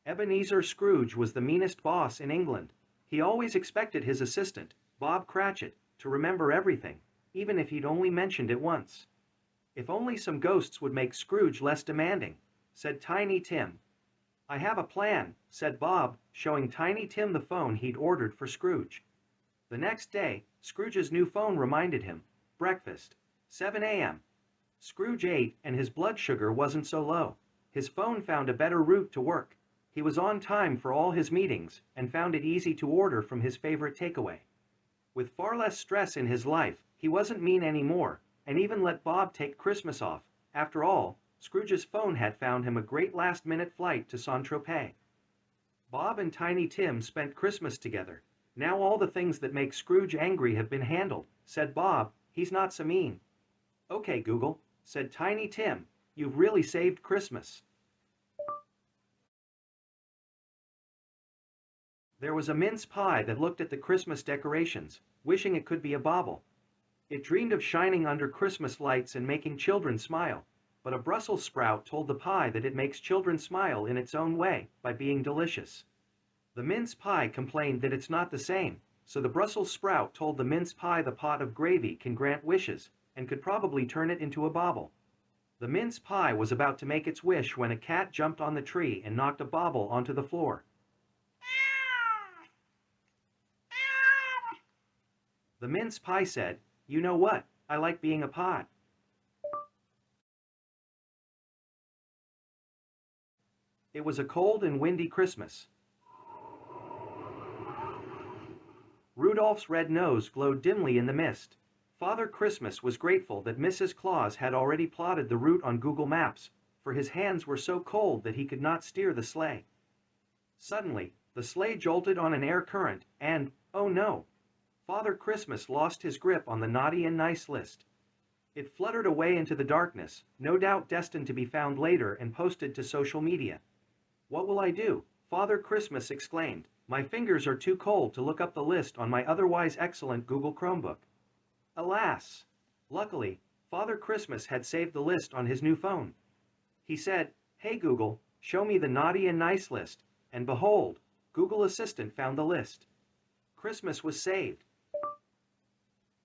Ebenezer Scrooge was the meanest boss in England. He always expected his assistant, Bob Cratchit, to remember everything, even if he'd only mentioned it once. If only some ghosts would make Scrooge less demanding, said Tiny Tim. I have a plan, said Bob, showing Tiny Tim the phone he'd ordered for Scrooge. The next day, Scrooge's new phone reminded him, breakfast, 7 a.m. Scrooge ate and his blood sugar wasn't so low. His phone found a better route to work. He was on time for all his meetings and found it easy to order from his favorite takeaway. With far less stress in his life, he wasn't mean anymore, and even let Bob take Christmas off. After all, Scrooge's phone had found him a great last-minute flight to Saint-Tropez. Bob and Tiny Tim spent Christmas together. Now all the things that make Scrooge angry have been handled, said Bob. He's not so mean. Okay, Google, said Tiny Tim, you've really saved Christmas. There was a mince pie that looked at the Christmas decorations, wishing it could be a bauble. It dreamed of shining under Christmas lights and making children smile, but a Brussels sprout told the pie that it makes children smile in its own way, by being delicious. The mince pie complained that it's not the same, so the Brussels sprout told the mince pie the pot of gravy can grant wishes, and could probably turn it into a bauble. The mince pie was about to make its wish when a cat jumped on the tree and knocked a bauble onto the floor. The mince pie said, you know what, I like being a pie. It was a cold and windy Christmas. Rudolph's red nose glowed dimly in the mist. Father Christmas was grateful that Mrs. Claus had already plotted the route on Google Maps, for his hands were so cold that he could not steer the sleigh. Suddenly, the sleigh jolted on an air current, and, oh no! Father Christmas lost his grip on the naughty and nice list. It fluttered away into the darkness, no doubt destined to be found later and posted to social media. What will I do? Father Christmas exclaimed. My fingers are too cold to look up the list on my otherwise excellent Google Chromebook. Alas! Luckily, Father Christmas had saved the list on his new phone. He said, hey Google, show me the naughty and nice list, and behold, Google Assistant found the list. Christmas was saved,